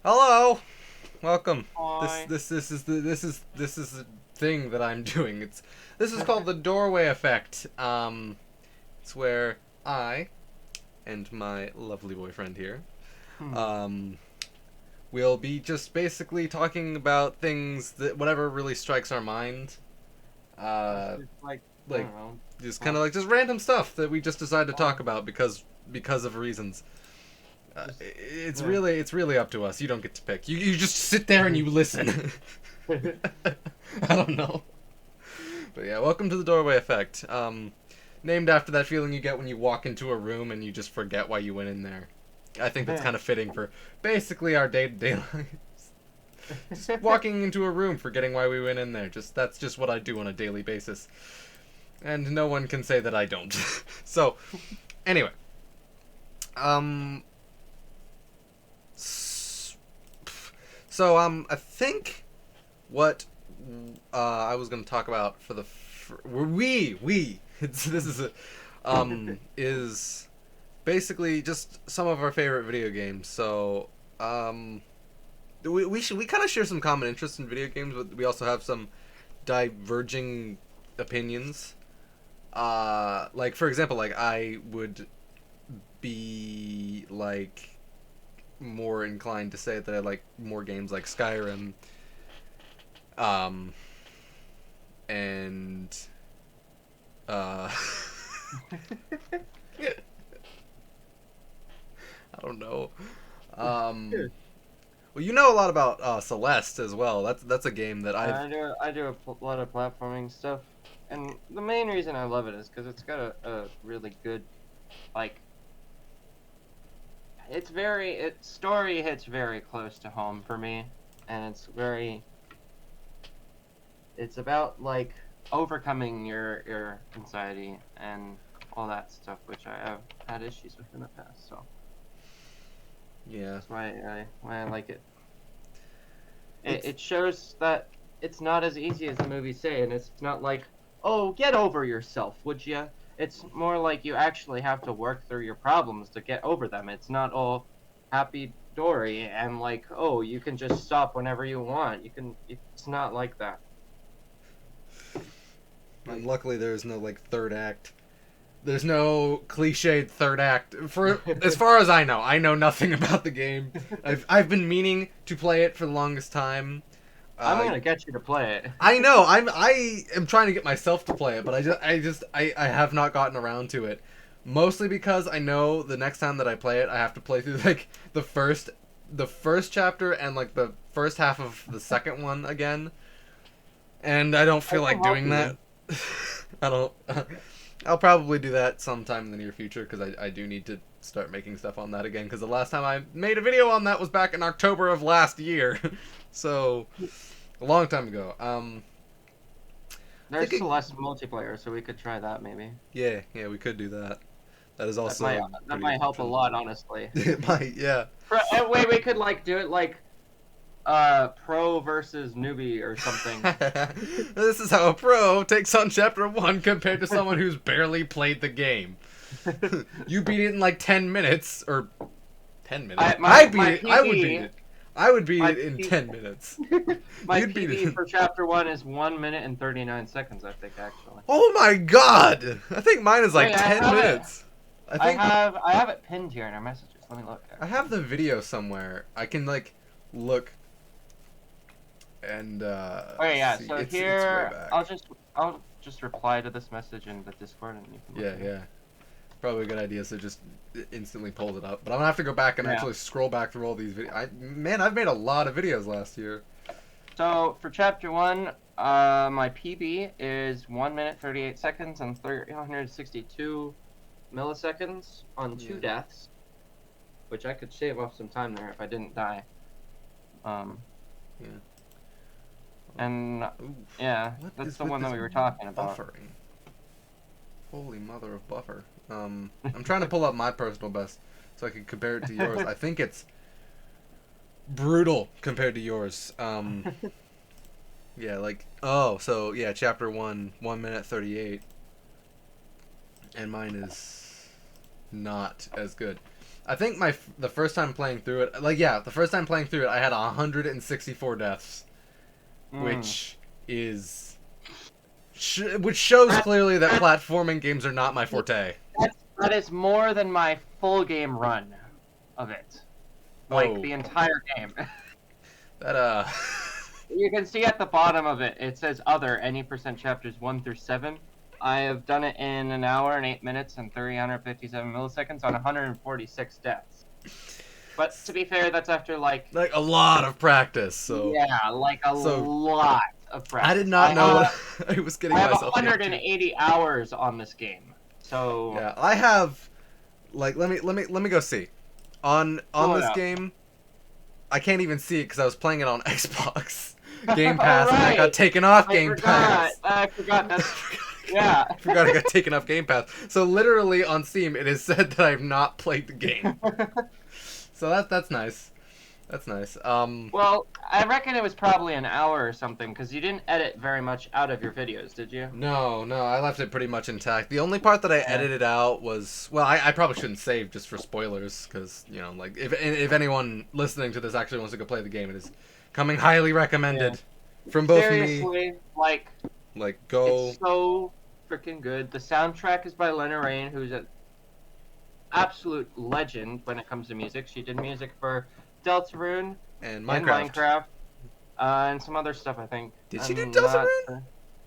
Hello, welcome. This Hi. this this is the this is the thing that I'm doing. This is called the doorway effect. It's where I and my lovely boyfriend here, Hmm. um, will be just basically talking about things that whatever really strikes our mind. It's Uh, just like, I like don't know. just kind Well, of like just random stuff that we just decide to talk well, about because of reasons. just, It's yeah. really up to us. You don't get to pick. You just sit there and you listen. I don't know. But yeah, welcome to the doorway effect. Named after that feeling you get when you walk into a room and you just forget why you went in there. I think that's kind of fitting for basically our day-to-day lives. Just walking into a room, forgetting why we went in there. That's just what I do on a daily basis. And no one can say that I don't. So, anyway. Um I think what I was going to talk about for this is is basically just some of our favorite video games. So we kind of share some common interests in video games, but we also have some diverging opinions. Like for example, like I would be like more inclined to say that I like more games like Skyrim, um, and uh, I don't know. Um, well, you know a lot about Celeste as well. That's a game that I've. I do a lot of platforming stuff, and the main reason I love it is because it's got a really good, like, story hits very close to home for me, and it's about, like, overcoming your anxiety and all that stuff, which I have had issues with in the past, so. Yeah, That's why I like it. It it's it shows that it's not as easy as the movies say, and it's not like, oh, get over yourself, would ya? It's more like you actually have to work through your problems to get over them. It's not all happy dory and like, oh, you can just stop whenever you want. You can. It's not like that. and Like, luckily there's no like third act. There's no cliched third act. For as far as I know nothing about the game. I've been meaning to play it for the longest time. I'm Uh, gonna get you to play I know. it. I am trying to get myself to play it, but I have not gotten around to it. Mostly because I know the next time that I play it, I have to play through like the first chapter and like the first half of the second one again, and I don't I feel can like help doing that. you. I don't. I'll probably do that sometime in the near future because I do need to start making stuff on that again because the last time I made a video on that was back in October of last year, so a long time ago. I There's think Celeste multiplayer, so we could try that maybe. yeah, we could do that. That is That might also a that pretty good might help a option. lot, honestly. It might, yeah. Wait, we could like do it like pro versus newbie or something. This is how a pro takes on chapter 1 compared to someone who's barely played the game. You beat it in like 10 minutes or 10 minutes. I my my I would beat PB it. I would beat my it in P, 10 minutes. my You'd beat PB it. for chapter 1 is 1 minute and 39 seconds. I think actually. Oh my god! I think mine is like Wait, 10 minutes. I think I have it pinned here in our messages. Let me look. I have Actually, the video somewhere. I can like look and okay, yeah. see. So It's way here back. I'll just reply to this message in the Discord, and you can look Yeah, at it. yeah. Probably a good idea. So just instantly pulls it up. But I'm gonna have to go back and Yeah. actually scroll back through all these videos. Man, I've made a lot of videos last year. So for chapter 1, my PB is 1 minute 38 seconds and 362 milliseconds on Yeah, 2 deaths, which I could shave off some time there if I didn't die. Um, yeah. and Oof. yeah, What that's is the with one that this we were talking about. buffering? Holy mother of buffer. I'm trying to pull up my personal best so I can compare it to yours. I think it's brutal compared to yours. Yeah, like so yeah, chapter 1, 1 minute 38, and mine is not as good. I think the first time playing through it, the first time playing through it, I had 164 deaths, which is which shows clearly that platforming games are not my forte. That is more than my full game run of it, like the entire game. That You can see at the bottom of it, it says other, any percent chapters 1 through 7. I have done it in 1 hour and 8 minutes and 357 milliseconds on 146 deaths. But to be fair, that's after like a lot of practice. So yeah, like a lot of practice. I did not know what I was getting myself into. I have 180 hours on this game. So yeah, I have let me go see on this game. I can't even see it because I was playing it on Xbox Game Pass, and I got taken off Game Pass. I forgot that. Yeah. I forgot I got taken off Game Pass. So literally on Steam, it is said that I've not played the game. So that's nice. That's nice. Well, I reckon it was probably 1 hour or something, because you didn't edit very much out of your videos, did you? No, I left it pretty much intact. The only part that I edited out was, well, I probably shouldn't save just for spoilers, because, you know, like, if anyone listening to this actually wants to go play the game, it is coming highly recommended from both Seriously, me. like, go. It's so freaking good. The soundtrack is by Lena Raine, who's an absolute legend when it comes to music. She did music for Deltarune and Minecraft. And some other stuff, I think. Did she do Deltarune?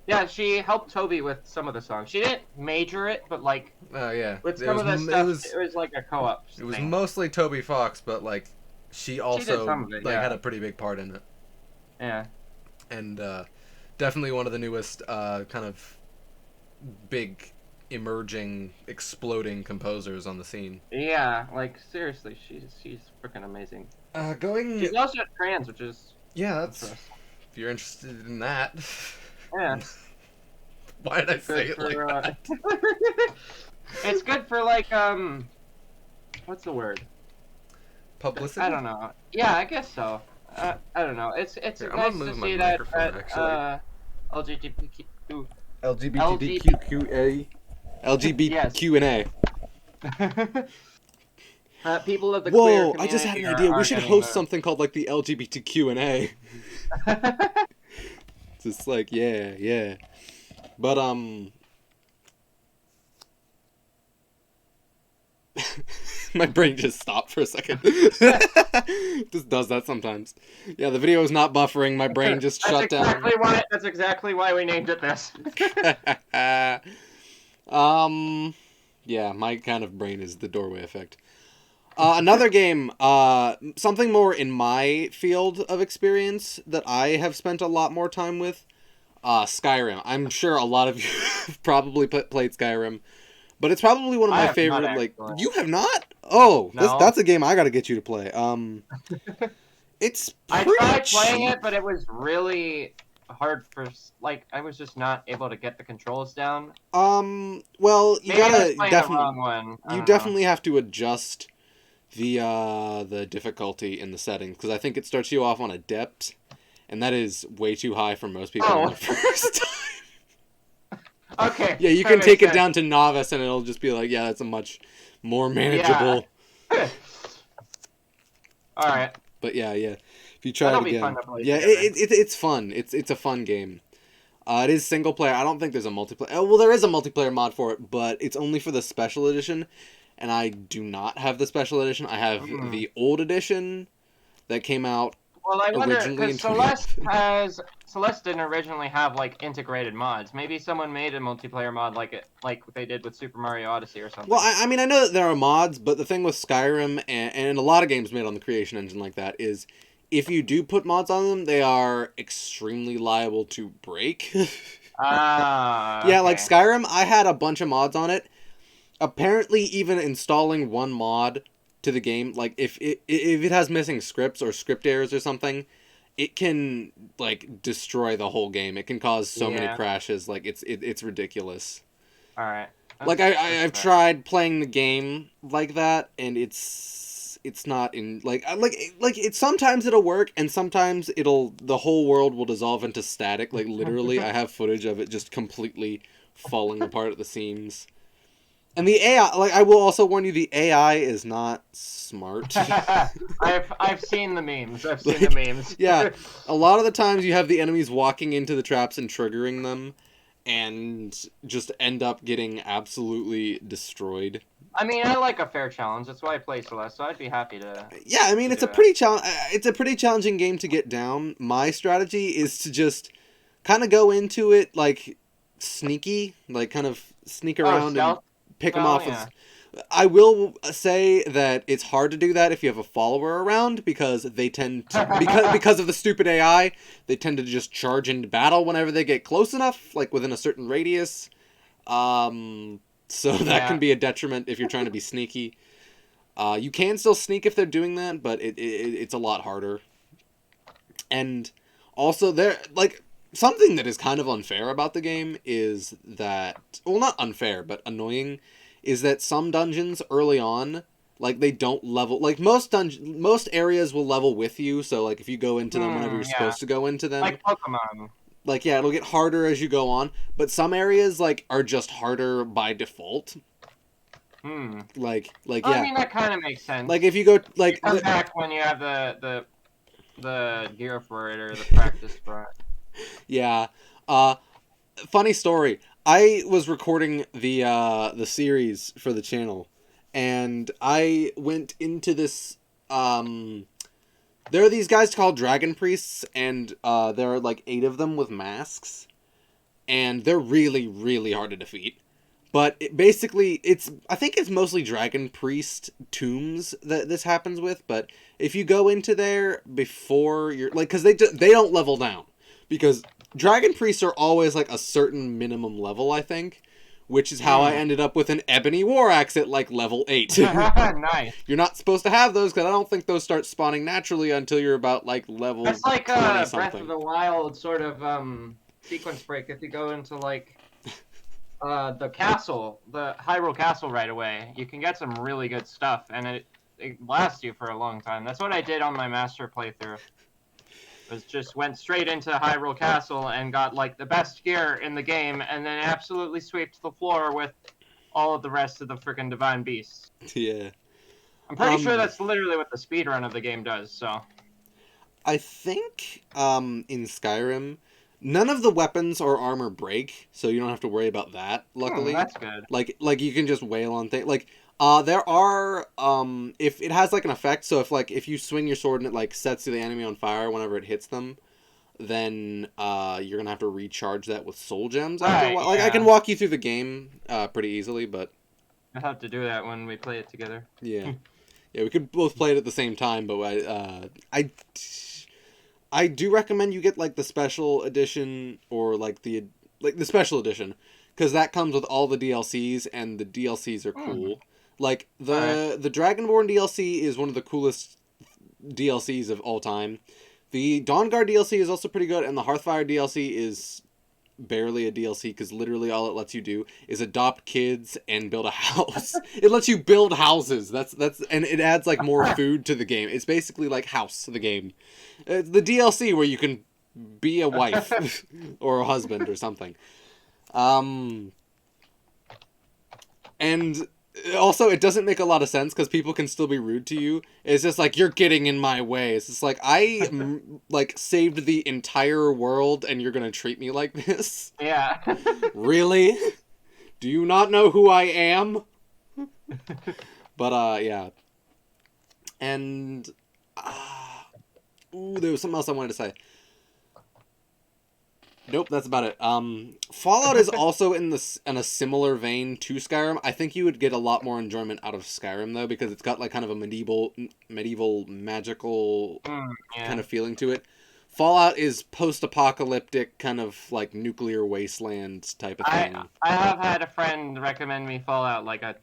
Yeah, she helped Toby with some of the songs. She didn't major it, but like. Oh yeah. With some of the stuff, it was like a co-op. It was mostly Toby Fox, but like, she also had a pretty big part in it. Yeah. And definitely one of the newest kind of big emerging exploding composers on the scene. Yeah, like seriously, she's freaking amazing. She's also trans, which is that's if you're interested in that. Yeah. Why did I say it like that? It's good for like what's the word? Publicity? I don't know. Yeah, I guess so. I don't know. It's Here, nice to see that LGBTQA. People of the Whoa, queer community. I just had an idea. We should host something called like the LGBTQ&A. Just like yeah. But my brain just stopped for a second. Just does that sometimes. Yeah, the video is not buffering. My brain just shut down. That's exactly why we named it this. Yeah, my kind of brain is the doorway effect. Another game, something more in my field of experience that I have spent a lot more time with, Skyrim. I'm sure a lot of you have probably played Skyrim. But it's probably one of my favorite, like... You have not? Oh, no. That's a game I gotta get you to play. It's I tried playing it, but it was really hard for... Like, I was just not able to get the controls down. Well, you gotta... definitely... definitely have to adjust the difficulty in the settings, because I think it starts you off on Adept, and that is way too high for most people on the first time. Okay. Yeah, you can take it down to novice, and it'll just be like, yeah, that's a much more manageable. Yeah. All right. But yeah. If you try it again, it's fun. It's a fun game. It is single player. I don't think there's a multiplayer. Oh, well, there is a multiplayer mod for it, but it's only for the special edition, and I do not have the special edition. I have the old edition that came out. Well, I wonder, because Celeste didn't originally have, like, integrated mods. Maybe someone made a multiplayer mod like they did with Super Mario Odyssey or something. Well, I mean, I know that there are mods, but the thing with Skyrim, and a lot of games made on the Creation Engine like that, is if you do put mods on them, they are extremely liable to break. Okay. Yeah, like Skyrim, I had a bunch of mods on it. Apparently, even installing one mod to the game, like if it has missing scripts or script errors or something, it can like destroy the whole game. It can cause so many crashes, like it's ridiculous. All right. Like I've tried playing the game like that, and it's not in like it sometimes it'll work, and sometimes the whole world will dissolve into static. Like literally, I have footage of it just completely falling apart at the seams. And the AI, like, I will also warn you, the AI is not smart. I've seen the memes. I've seen the Like, memes. yeah, a lot of the times you have the enemies walking into the traps and triggering them, and just end up getting absolutely destroyed. I mean, I like a fair challenge. That's why I play Celeste, so I'd be happy to Yeah, I mean, do that. it's a pretty challenging game to get down. My strategy is to just kind of go into it like sneaky, like kind of sneak Oh, around and stealth pick them style, off yeah. as. I will say that it's hard to do that if you have a follower around because they tend to, because of the stupid AI, they tend to just charge into battle whenever they get close enough, like within a certain radius. So that can Yeah. be a detriment if you're trying to be sneaky. You can still sneak if they're doing that, but it's a lot harder. And also, there like something that is kind of unfair about the game is that, well, not unfair, but annoying, is that some dungeons early on, like, they don't level. Like most areas will level with you. So like if you go into them whenever you're Yeah. supposed to go into them, Like Pokemon. like, yeah, it'll get harder as you go on. But some areas like are just harder by default. Hmm. Like Well, I yeah, mean, that kind of makes like sense. if you go You like come back when you have the gear for it or the practice for it. yeah. Funny story. I was recording the series for the channel, and I went into this. There are these guys called Dragon Priests, and there are like 8 of them with masks, and they're really really hard to defeat. But basically, I think it's mostly Dragon Priest tombs that this happens with. But if you go into there before you're like, because they don't level down, because Dragon Priests are always like a certain minimum level, I think, which is how I Hmm. ended up with an Ebony War Axe at like level 8. Nice. You're not supposed to have those because I don't think those start spawning naturally until you're about like level That's like 20 Breath of something. the Wild sort of sequence break. If you go into like the castle, the Hyrule Castle right away, you can get some really good stuff, and it lasts you for a long time. That's what I did on my master playthrough. Was just went straight into Hyrule Castle and got like the best gear in the game, and then absolutely swept the floor with all of the rest of the freaking divine beasts. Yeah. I'm pretty sure that's literally what the speedrun of the game does. So I think in Skyrim, none of the weapons or armor break, so you don't have to worry about that. Luckily, that's good. like you can just wail on things. Like there are if it has like an effect. So if you swing your sword and it like sets the enemy on fire whenever it hits them, then you're gonna have to recharge that with soul gems after a Right? while. Like I can Yeah, walk you through the game pretty easily, but I'll have to do that when we play it together. yeah. Yeah, we could both play it at the same time, but I do recommend you get like the special edition or like the special edition because that comes with all the DLCs and the DLCs are Hmm. cool. Like All right. the Dragonborn DLC is one of the coolest DLCs of all time. The Dawnguard DLC is also pretty good, and the Hearthfire DLC is barely a DLC because literally all it lets you do is adopt kids and build a house. It lets you build houses. That's and it adds like more food to the game. It's basically like House, the game. It's the DLC where you can be a wife or a husband or something. Um, and also it doesn't make a lot of sense because people can still be rude to you. It's just like you're getting in my way. It's just like like saved the entire world and you're gonna treat me like this. Yeah. Really? Do you not know who I am? But yeah. And there was something else I wanted to say. Nope, that's about it. Fallout is also in a similar vein to Skyrim. I think you would get a lot more enjoyment out of Skyrim though because it's got like kind of a medieval magical Yeah. kind of feeling to it. Fallout is post-apocalyptic kind of like nuclear wasteland type of thing. I have had a friend recommend me Fallout like a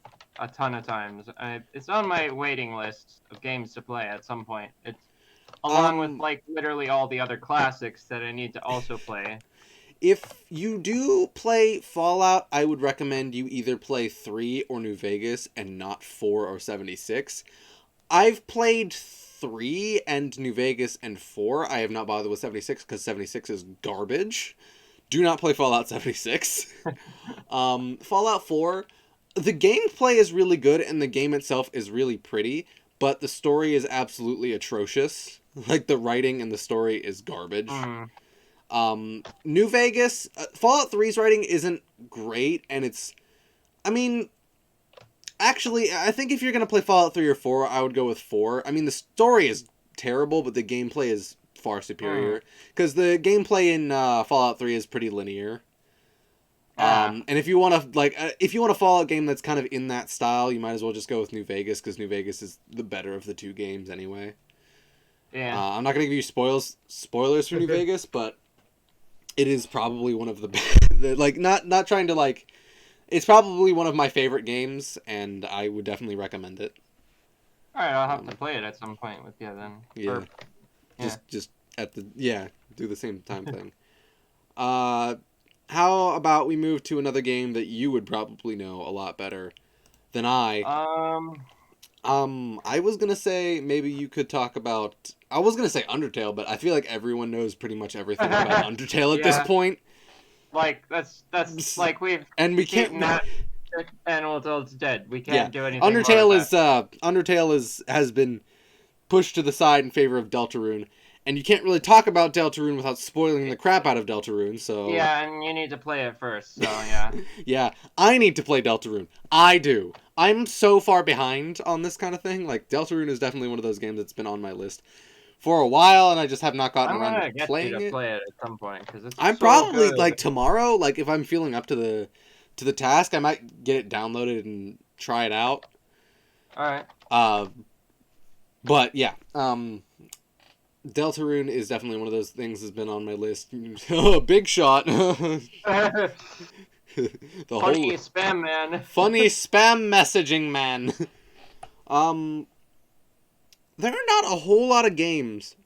ton of times. It's on my waiting list of games to play at some point. It's along with like literally all the other classics that I need to also play. If you do play Fallout, I would recommend you either play 3 or New Vegas and not 4 or 76. I've played 3 and New Vegas and 4. I have not bothered with 76 because 76 is garbage. Do not play Fallout 76. Fallout 4, the gameplay is really good and the game itself is really pretty, but the story is absolutely atrocious. Like, the writing and the story is garbage. New Vegas, Fallout 3's writing isn't great, and it's, I mean, actually, I think if you're going to play Fallout 3 or 4, I would go with 4. I mean, the story is terrible, but the gameplay is far superior. Because the gameplay in Fallout 3 is pretty linear. And if you want to, like, if you want a Fallout game that's kind of in that style, you might as well just go with New Vegas, because New Vegas is the better of the two games anyway. Yeah. I'm not going to give you spoilers for New Vegas, but it is probably one of the best. Like, not trying to, like, it's probably one of my favorite games, and I would definitely recommend it. Alright, I'll have to play it at some point with you then. Yeah. Just at the, do the same time thing. How about we move to another game that you would probably know a lot better than I? I was gonna say maybe you could talk about. I was gonna say Undertale, but I feel like everyone knows pretty much everything about Undertale at this point. Like that's like we can't not. And until it's dead, we can't do anything. Undertale has been pushed to the side in favor of Deltarune. And you can't really talk about Deltarune without spoiling the crap out of Deltarune, so... Yeah, and you need to play it first, so yeah. Yeah, I need to play Deltarune. I do. I'm so far behind on this kind of thing. Like, Deltarune is definitely one of those games that's been on my list for a while, and I just have not gotten around to playing it. I'm gonna get you to play it at some point, because it's I'm so probably, good. like, tomorrow, like, if I'm feeling up to the task, I might get it downloaded and try it out. Alright. But, yeah, Deltarune is definitely one of those things that's been on my list. Big shot. Funny spam man. Funny spam messaging man. There are not a whole lot of games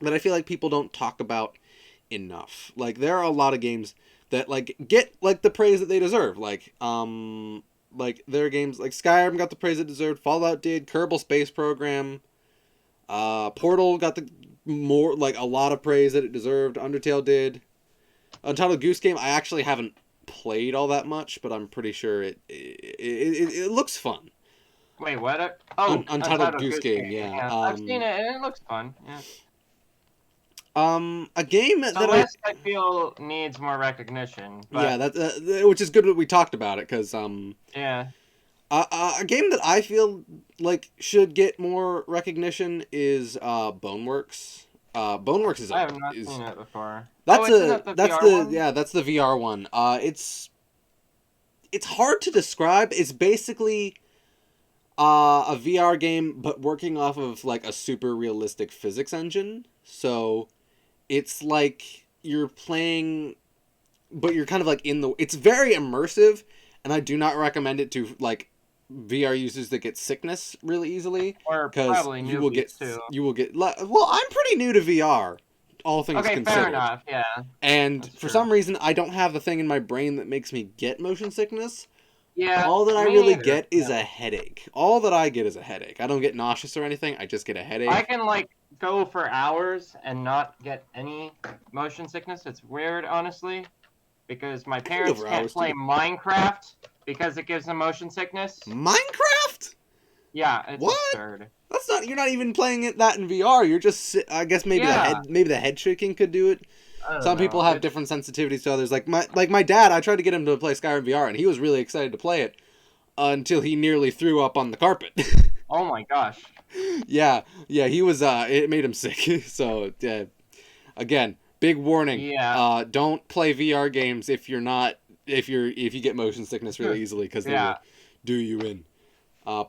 that I feel like people don't talk about enough. Like, there are a lot of games that, like, get, like, the praise that they deserve. Like, there are games, like, Skyrim got the praise it deserved, Fallout did, Kerbal Space Program, Portal got a lot of praise that it deserved. Undertale did. Untitled Goose Game, I actually haven't played all that much, but I'm pretty sure it looks fun. Wait, what? Untitled Goose Game, yeah. I've seen it, and it looks fun. Yeah. A game that I feel needs more recognition. But... Yeah, that which is good that we talked about it, because yeah. A game that I feel like should get more recognition is Boneworks. Boneworks is. I have not seen it before. That's that's the VR one. It's hard to describe. It's basically a VR game, but working off of like a super realistic physics engine. So it's like you're playing, but you're kind of like in the. It's very immersive, and I do not recommend it to like VR users that get sickness really easily, because you will get well, I'm pretty new to VR, all things considered. Fair enough, yeah. And for some reason I don't have the thing in my brain that makes me get motion sickness. Yeah. All that I really get is a headache. All that I get is a headache. I don't get nauseous or anything, I just get a headache. I can like go for hours and not get any motion sickness. It's weird, honestly, because my parents can't play Minecraft because it gives them motion sickness. Minecraft? Yeah, it's absurd. That's not. You're not even playing that in VR. You're just. I guess maybe the head shaking could do it. Some people have different sensitivities to others. Like my dad, I tried to get him to play Skyrim VR, and he was really excited to play it until he nearly threw up on the carpet. Oh my gosh. Yeah, he was. It made him sick. So again, big warning. Yeah. Don't play VR games if you're not. If you get motion sickness really easily, because they will do you in.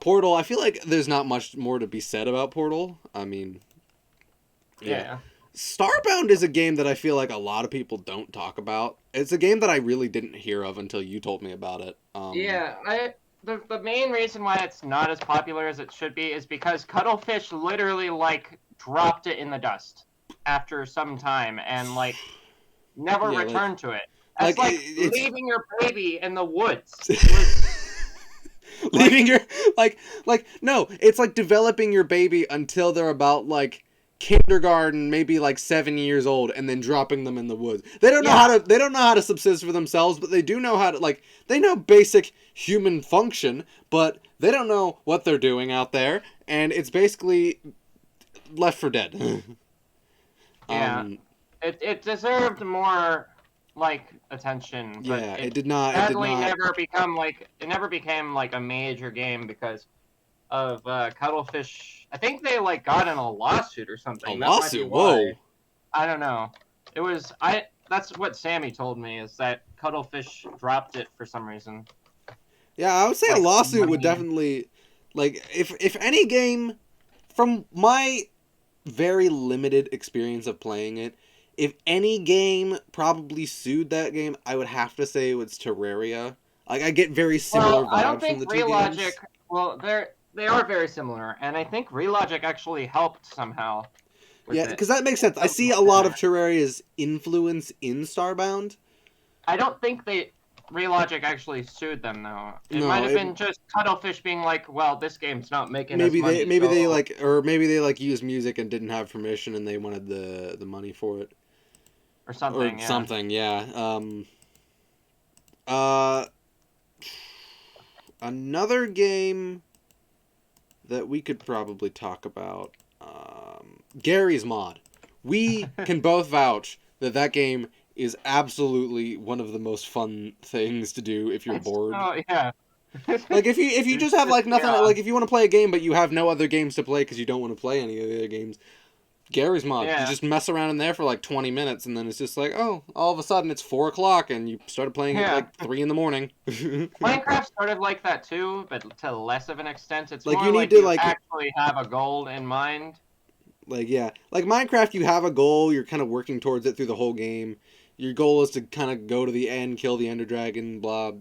Portal, I feel like there's not much more to be said about Portal. I mean, yeah. Starbound is a game that I feel like a lot of people don't talk about. It's a game that I really didn't hear of until you told me about it. The main reason why it's not as popular as it should be is because Cuttlefish literally like dropped it in the dust after some time and like never returned to it. It's like leaving your baby in the woods. Leaving your no, it's like developing your baby until they're about like kindergarten, maybe like 7 years old, and then dropping them in the woods. They don't know how to subsist for themselves, but they do know how to, like, they know basic human function, but they don't know what they're doing out there, and it's basically Left 4 Dead. Yeah. It deserved more, like, attention, but Yeah, it did not. it never became like a major game because of Cuttlefish. I think they like got in a lawsuit or something. A That might be lawsuit? why. Whoa. I don't know. It was that's what Sammy told me, is that Cuttlefish dropped it for some reason. Yeah, I would say a lawsuit would definitely, like, if any game, from my very limited experience of playing it, if any game probably sued that game, I would have to say it was Terraria. Like, I get very similar vibes from the two games. Well, they are very similar, and I think Relogic actually helped somehow. Yeah, because that makes sense. I see a lot of Terraria's influence in Starbound. I don't think Relogic actually sued them though. It might have been just Cuttlefish being like, "Well, this game's not making us money." Maybe they used music and didn't have permission, and they wanted the money for it. Or something. Another game that we could probably talk about, Gary's Mod. We can both vouch that game is absolutely one of the most fun things to do if you're bored. Oh yeah. Like if you just have like nothing, like if you want to play a game but you have no other games to play because you don't want to play any of the other games, Gary's Mod. You just mess around in there for like 20 minutes and then it's just like, oh, all of a sudden it's 4 o'clock and you started playing it at like 3 in the morning. Minecraft started like that too, but to less of an extent. It's like more you need like to you like actually have a goal in mind. Like, yeah. Like Minecraft, you have a goal, you're kind of working towards it through the whole game. Your goal is to kind of go to the end, kill the Ender Dragon, blah.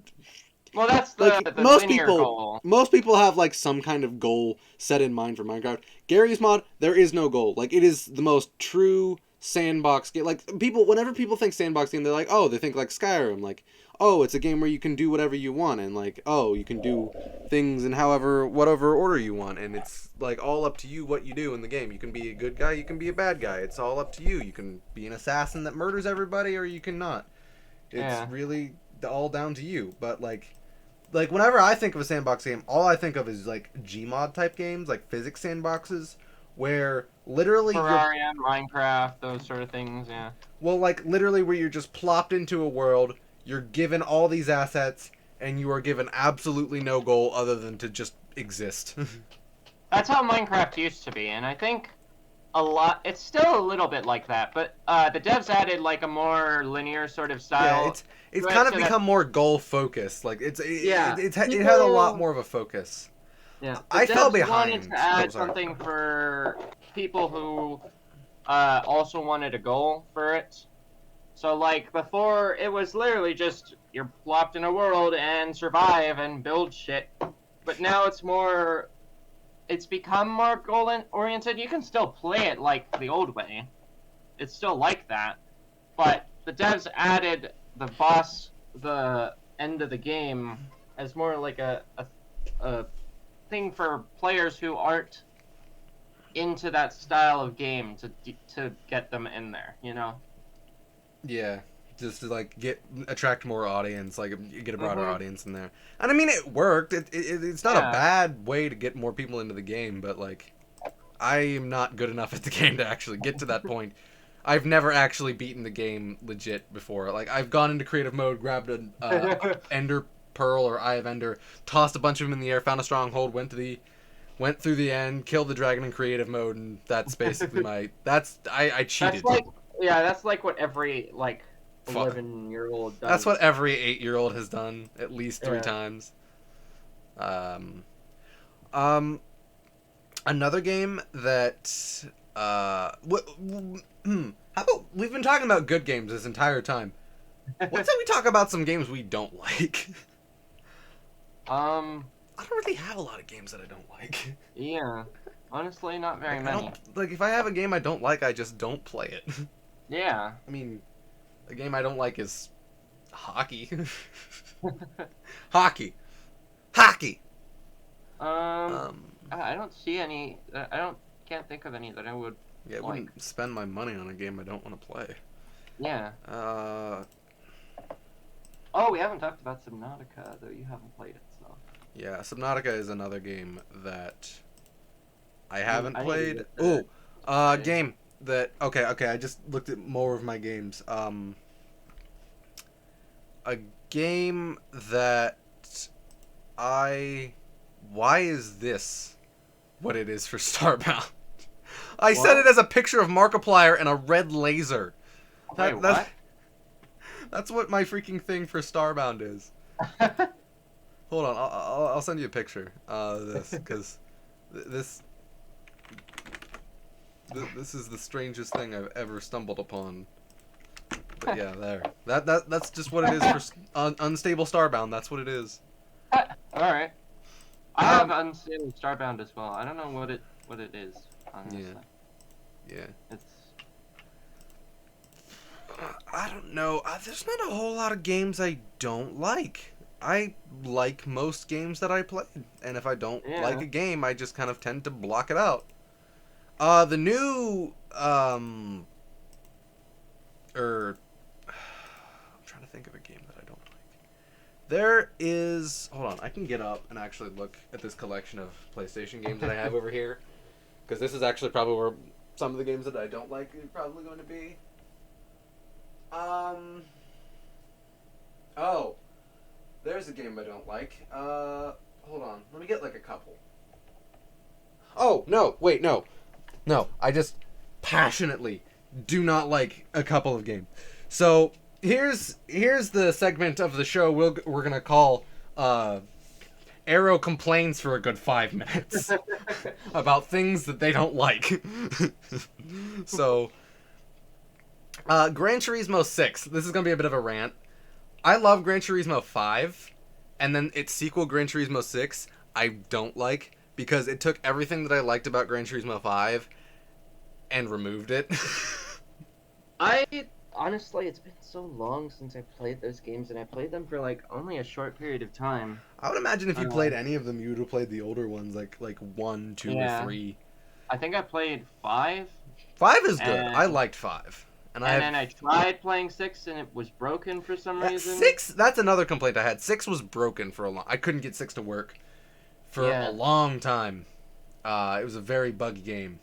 Well, that's the linear goal. Most people have like some kind of goal set in mind for Minecraft. Gary's Mod, there is no goal. Like, it is the most true sandbox game. Like, whenever people think sandbox game, they're like, oh, they think like Skyrim. Like, oh, it's a game where you can do whatever you want, and like, oh, you can do things in whatever order you want, and it's like all up to you what you do in the game. You can be a good guy, you can be a bad guy. It's all up to you. You can be an assassin that murders everybody, or you can not. It's really all down to you. But like whenever I think of a sandbox game, all I think of is like Gmod type games, like physics sandboxes, where literally Terraria, Minecraft, those sort of things. Yeah. Well, like literally where you're just plopped into a world. You're given all these assets, and you are given absolutely no goal other than to just exist. That's how Minecraft used to be, and I think it's still a little bit like that, but the devs added like a more linear sort of style. Yeah, it's kind of become more goal focused. Like it has a lot more of a focus. Yeah, I fell behind. Wanted to add something for people who also wanted a goal for it. So, like, before, it was literally just, you're plopped in a world and survive and build shit. But now it's become more goal-oriented. You can still play it like the old way. It's still like that. But the devs added the end of the game, as more like a thing for players who aren't into that style of game to get them in there, you know? Yeah, just to like attract more audience, like get a broader audience in there. And I mean, it worked. It's not a bad way to get more people into the game, but like, I am not good enough at the game to actually get to that point. I've never actually beaten the game legit before. Like, I've gone into creative mode, grabbed an Ender Pearl or Eye of Ender, tossed a bunch of them in the air, found a stronghold, went through the end, killed the dragon in creative mode, and that's basically I cheated. That's like what every 11-year-old does. That's what every 8-year-old has done at least 3 times. Another game that how about we've been talking about good games this entire time. What's that we talk about some games we don't like? I don't really have a lot of games that I don't like. Yeah. Honestly, not very many. If I have a game I don't like, I just don't play it. Yeah. I mean, the game I don't like is hockey. Hockey. I don't see any. Can't think of any that I would Yeah, I wouldn't spend my money on a game I don't want to play. Yeah. Oh, we haven't talked about Subnautica, though you haven't played it, so. Yeah, Subnautica is another game that I haven't I need to played. get that. Oh, game that okay, I just looked at more of my games. A game that why is this what it is for Starbound? I set it as a picture of Markiplier and a red laser. Wait, what? That's what my freaking thing for Starbound is. Hold on, I'll send you a picture of this, because this is the strangest thing I've ever stumbled upon. But yeah, there. That's just what it is for Unstable Starbound. That's what it is. Alright. I have Unstable Starbound as well. I don't know what it is, honestly. Yeah. It's... I don't know. There's not a whole lot of games I don't like. I like most games that I play, and if I don't like a game, I just kind of tend to block it out. The new I'm trying to think of a game that I don't like. There is, hold on, I can get up and actually look at this collection of PlayStation games that I have over here, because this is actually probably where some of the games that I don't like are probably going to be. Oh, there's a game I don't like. Hold on, let me get like a couple. Oh, no, wait, no, I just passionately do not like a couple of games. So here's the segment of the show we're gonna call Arrow complains for a good 5 minutes about things that they don't like. So Gran Turismo 6. This is gonna be a bit of a rant. I love Gran Turismo 5, and then its sequel Gran Turismo 6 I don't like, because it took everything that I liked about Gran Turismo 5 and removed it. Honestly, it's been so long since I played those games, and I played them for like only a short period of time. I would imagine if you played any of them, you would have played the older ones, like 1, 2, or 3. I think I played 5. 5 is good. I liked 5. And then I tried playing 6, and it was broken for some reason. 6, that's another complaint I had. 6 was broken for a long... I couldn't get 6 to work for a long time. It was a very buggy game.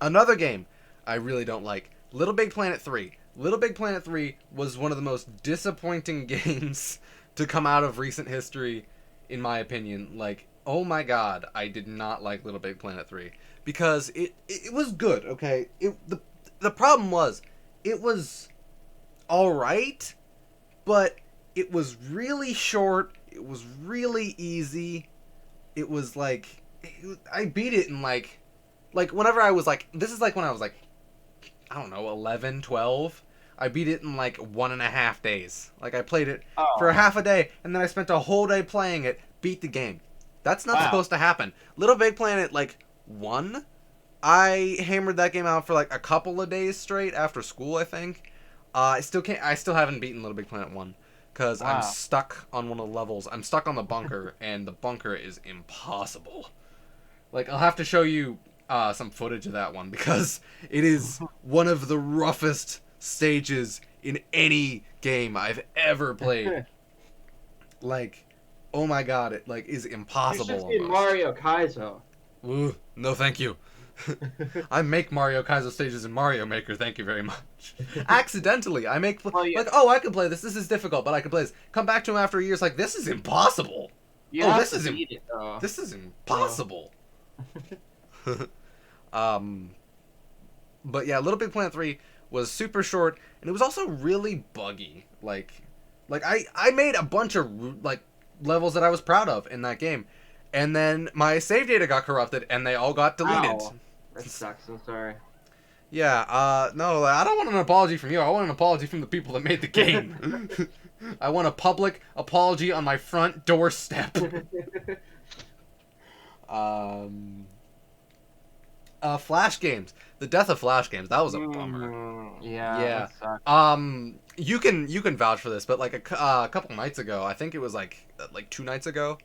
Another game I really don't like, Little Big Planet 3. Little Big Planet 3 was one of the most disappointing games to come out of recent history, in my opinion. Like, oh my god, I did not like Little Big Planet 3. Because it was good, okay? The problem was, it was alright, but it was really short, it was really easy, it was like, I beat it in like whenever I was like, this is like when I was like, I don't know, 11, 12, I beat it in like 1.5 days. Like, I played it for half a day, and then I spent a whole day playing it, beat the game. That's not supposed to happen. Little Big Planet, like, 1, I hammered that game out for like a couple of days straight after school, I think. I still haven't beaten Little Big Planet 1, because I'm stuck on one of the levels. I'm stuck on the bunker, and the bunker is impossible. Like, I'll have to show you some footage of that one, because it is one of the roughest stages in any game I've ever played. Like, oh my god, it like is impossible. You should see Mario Kaizo. Ooh, no thank you. I make Mario Kaizo stages in Mario Maker, thank you very much. Accidentally, I make like, oh, I can play this. This is difficult, but I can play this. Come back to him after years, like, this is impossible. This is impossible. But yeah, Little Big Planet 3 was super short, and it was also really buggy. Like I made a bunch of like levels that I was proud of in that game, and then my save data got corrupted, and they all got deleted. Ow. That sucks. I'm sorry. Yeah, no, I don't want an apology from you. I want an apology from the people that made the game. I want a public apology on my front doorstep. Flash games. The death of Flash games. That was a bummer. Yeah. You can vouch for this, but like a couple nights ago, I think it was like 2 nights ago,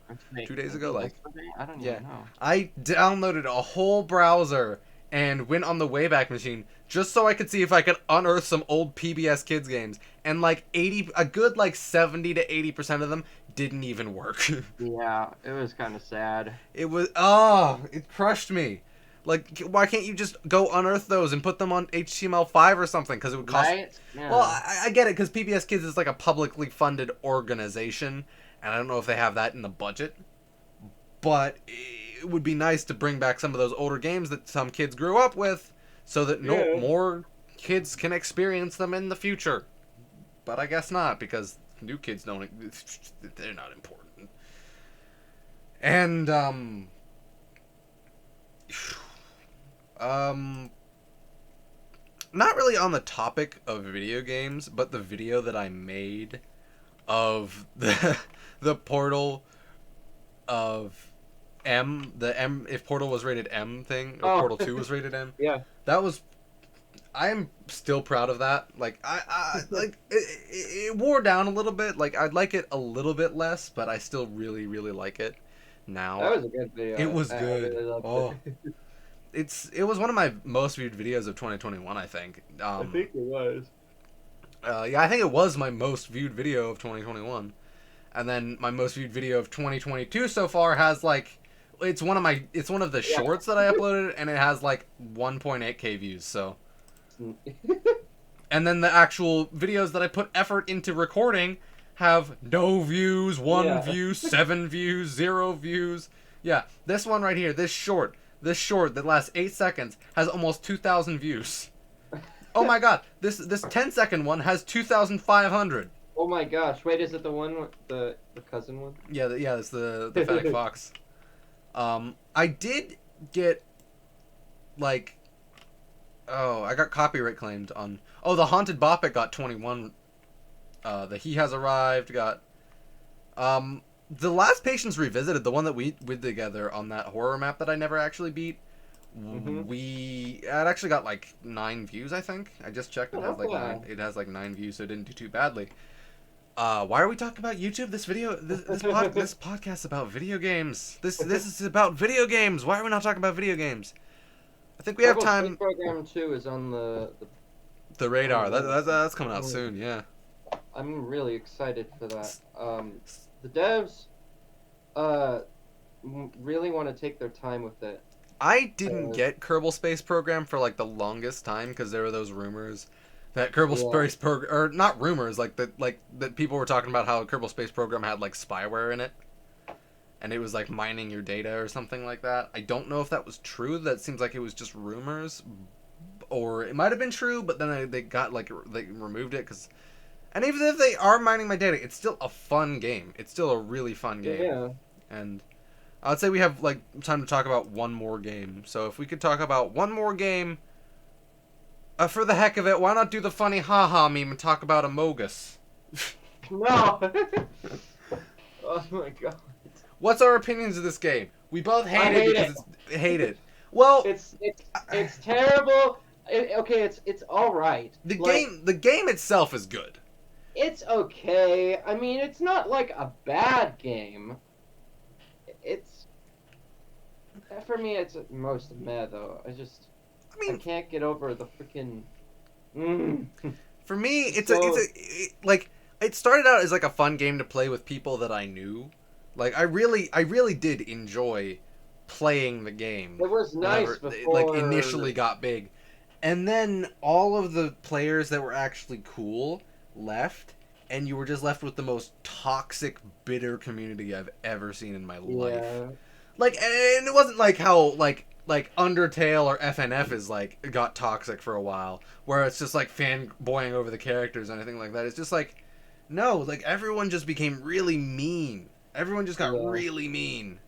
2 days ago, like I don't even know. I downloaded a whole browser and went on the Wayback Machine just so I could see if I could unearth some old PBS Kids games. And like a good like 70 to 80% of them didn't even work. Yeah, it was kind of sad. It crushed me. Like, why can't you just go unearth those and put them on HTML5 or something? Because it would cost. Right? Yeah. Well, I get it, because PBS Kids is like a publicly funded organization, and I don't know if they have that in the budget. But it would be nice to bring back some of those older games that some kids grew up with, so that more kids can experience them in the future. But I guess not, because new kids they're not important. And not really on the topic of video games, but the video that I made of the Portal of M, if Portal was rated M thing, or Portal 2 was rated M. Yeah. That was, I am still proud of that. Like, I like, it wore down a little bit. Like, I'd like it a little bit less, but I still really, really like it now. That was a good video. It was good. I really loved it. It was one of my most viewed videos of 2021, I think. I think it was. Yeah, I think it was my most viewed video of 2021. And then my most viewed video of 2022 so far has like, it's one of the shorts that I uploaded, and it has like 1.8k views, so. And then the actual videos that I put effort into recording have no views, 1 view, 7 views, 0 views. Yeah, this one right here, this short that lasts 8 seconds has almost 2,000 views. Oh my god, this 10-second one has 2,500. Oh my gosh! Wait, is it the one with the cousin one? Yeah, it's the Fennec Fox. I did get like, I got copyright claimed on. Oh, the Haunted Boppet got 21. The He Has Arrived got. The Last Patients Revisited, the one that we did together on that horror map that I never actually beat. Mm-hmm. It actually got like 9 views, I think. I just checked. It has like 9. It has like 9 views, so it didn't do too badly. Why are we talking about YouTube? This podcast is about video games. This is about video games. Why are we not talking about video games? I think we have time. Program 2 is on the radar. That's coming out soon. Yeah. I'm really excited for that. The devs really want to take their time with it. I didn't get Kerbal Space Program for like the longest time because there were those rumors that Kerbal Space Program, or not rumors, that people were talking about how Kerbal Space Program had like spyware in it, and it was like mining your data or something like that. I don't know if that was true. That seems like it was just rumors, or it might have been true, but then they removed it because. And even if they are mining my data, it's still a fun game. It's still a really fun game. Yeah. And I would say we have like time to talk about one more game. So if we could talk about one more game, for the heck of it, why not do the funny haha meme and talk about Amogus? No. Oh my god. What's our opinions of this game? We both hate it because it's hated. Well, it's terrible. It's all right. The game itself is good. It's okay. I mean, it's not like a bad game. For me, it's most meh though. I can't get over the freaking. For me, it started out as like a fun game to play with people that I knew. Like I really did enjoy playing the game. It was nice before it initially got big. And then all of the players that were actually cool left, and you were just left with the most toxic, bitter community I've ever seen in my life. Like, and it wasn't like how like Undertale or FNF is like got toxic for a while, where it's just like fanboying over the characters or anything like that. It's just like, no, like everyone just became really mean. Everyone just got really mean.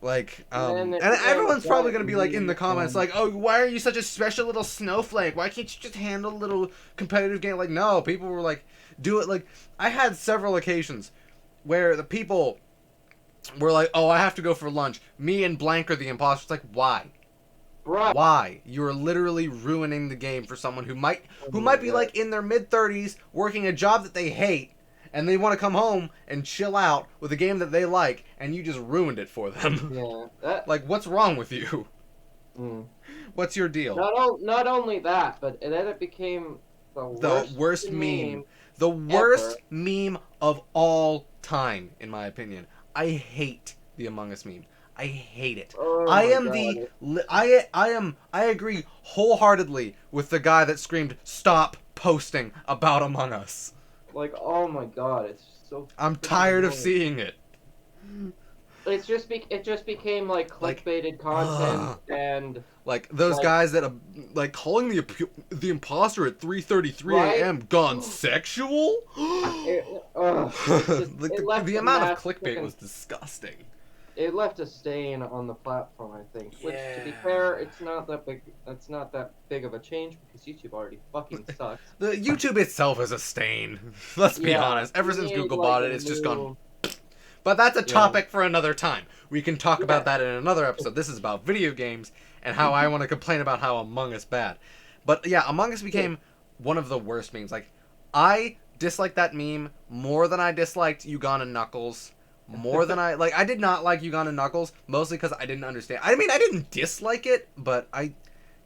Like, and everyone's probably going to be, like, in the comments, like, oh, why are you such a special little snowflake? Why can't you just handle a little competitive game? Like, no, people were, like, do it. Like, I had several occasions where the people were like, oh, I have to go for lunch. Me and blank are the imposters. Like, why? Right. Why? You're literally ruining the game for someone who might be, like, in their mid-30s, working a job that they hate, and they want to come home and chill out with a game that they like, and you just ruined it for them. Yeah. Like, what's wrong with you? What's your deal? Not only that, but then it became The worst meme. The ever. worst meme of all time, in my opinion. I hate the Among Us meme. I hate it. Oh I my am God. I agree wholeheartedly with the guy that screamed, "Stop posting about Among Us." Like, oh my God, it's so. I'm freaking tired of annoying. seeing it. It just became like Like, clickbaited content ugh. and Like those like, guys that like calling the imposter at 3:33 right? a.m. gone sexual. It's just, Like it left the a amount of mass clickbait freaking. was disgusting. It left a stain on the platform, I think. Which, to be Yeah. fair, it's not that big. It's not that big of a change because YouTube already fucking sucks. The YouTube itself is a stain. Let's be Yeah, honest. Ever we since need, Google like, bought a it, it's just gone. new- But that's a Yeah. topic for another time. We can talk about Yeah. that in another episode. This is about video games and how I want to complain about how Among Us bad. But yeah, Among Us became one of the worst memes. Like, I disliked that meme more than I disliked Uganda Knuckles. More than I did not like Uganda Knuckles, mostly because I didn't understand. I mean, I didn't dislike it, but I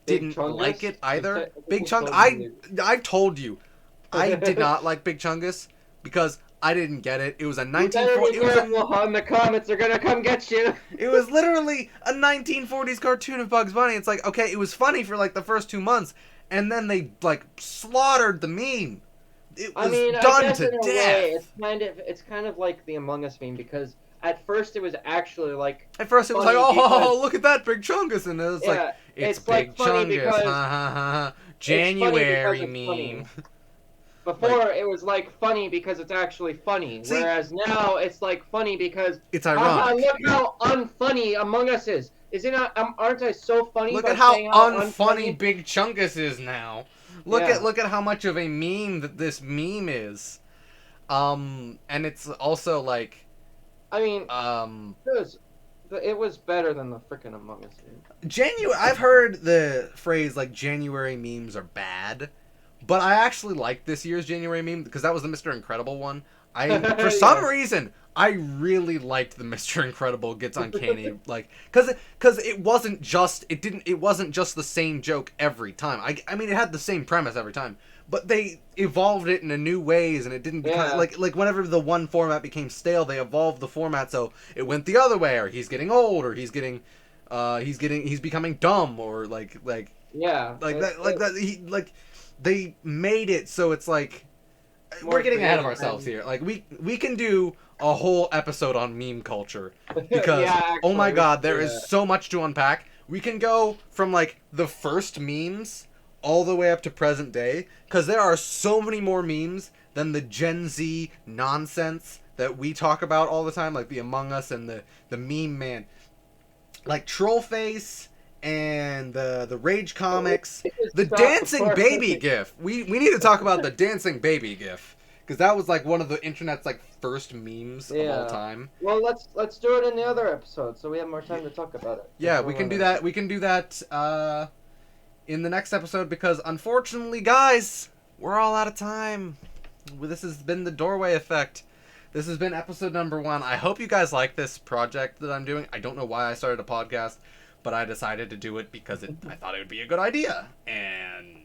Big didn't Chungus? like it either. It's Big Chunk, totally- I told you, I did not like Big Chungus because I didn't get it. It was a You better 1940. be It was careful, a, hon. The comments are gonna come get you. it was literally a 1940s cartoon of Bugs Bunny. It's like, okay, it was funny for like the first 2 months, and then they like slaughtered the meme. It was I mean, I done guess to in a death. way, it's kind of like the Among Us meme because at first it was actually like At first, it was like, funny oh, because- look at that Big Chungus, and it's like, yeah, it's it's, Big like, funny Chungus, because- ha ha ha. funny January because it's funny. meme. Before it was like funny because it's actually funny, See- whereas now it's like funny because It's haha, ironic. look how unfunny Among Us is. Is it not? Aren't I so funny? Look by at how saying unfunny Big Chungus is now. Look Yeah. at how much of a meme that this meme is. And it's also like I mean, it was better than the freaking Among Us meme. I've heard the phrase like January memes are bad, but I actually like this year's January meme because that was the Mr. Incredible one. For some reason I really liked the Mr. Incredible gets uncanny like cuz it wasn't just the same joke every time. I mean it had the same premise every time, but they evolved it in new ways and it didn't become like whenever the one format became stale, they evolved the format so it went the other way, or he's getting old, or he's becoming dumb, or they made it so it's like More we're getting ahead of creative ourselves and- here. Like we can do a whole episode on meme culture because Yeah, oh my actually, god, there yeah. is so much to unpack. We can go from like the first memes all the way up to present day because there are so many more memes than the Gen Z nonsense that we talk about all the time, like the Among Us and the meme man, like Trollface and the Rage comics, the Stop dancing before- baby gif. We need to talk about the dancing baby gif because that was like one of the internet's like first memes of all Yeah. time. Well, let's do it in the other episode so we have more time to talk about it. Yeah, we can do that. We can do that in the next episode because unfortunately, guys, we're all out of time. This has been the Doorway Effect. This has been episode number 1. I hope you guys like this project that I'm doing. I don't know why I started a podcast, but I decided to do it because I thought it would be a good idea. And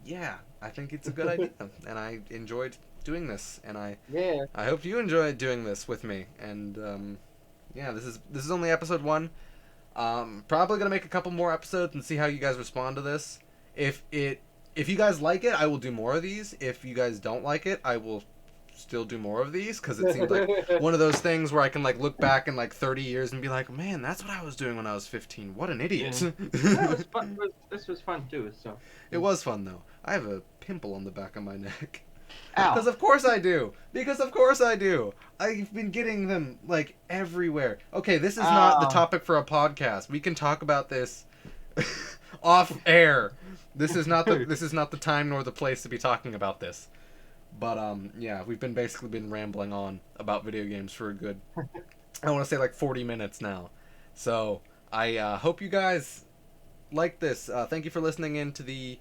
yeah, I think it's a good idea. And I enjoyed doing this. And I hope you enjoyed doing this with me. And yeah, this is only episode 1. Probably gonna make a couple more episodes and see how you guys respond to this. If you guys like it, I will do more of these. If you guys don't like it, I will still do more of these because it seems like one of those things where I can like look back in like 30 years and be like, man, that's what I was doing when I was 15. What an idiot. That was fun. This was fun too. So It was fun though. I have a pimple on the back of my neck. Ow. Because of course I do. Because of course I do. I've been getting them like everywhere. Okay, this is not the topic for a podcast. We can talk about this off air. This is not the time nor the place to be talking about this. But yeah, we've basically been rambling on about video games for a good I want to say like 40 minutes now. So, I hope you guys like this. Thank you for listening in to the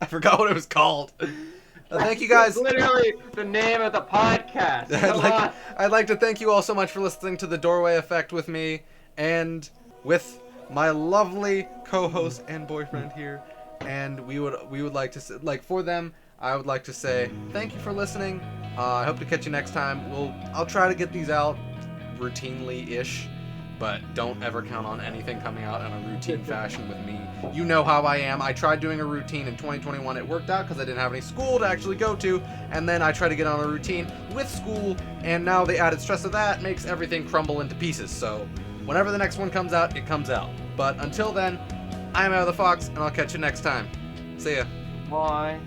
I forgot what it was called. Thank you guys. It's literally the name of the podcast. Come on. I'd like to thank you all so much for listening to the Doorway Effect with me and with my lovely co-host and boyfriend here. And we would like to for them. I would like to say thank you for listening. I hope to catch you next time. I'll try to get these out routinely-ish, but don't ever count on anything coming out in a routine fashion with me. You know how I am. I tried doing a routine in 2021. It worked out because I didn't have any school to actually go to, and then I tried to get on a routine with school, and now the added stress of that makes everything crumble into pieces. So whenever the next one comes out, it comes out. But until then, I'm Out of the Fox, and I'll catch you next time. See ya. Bye.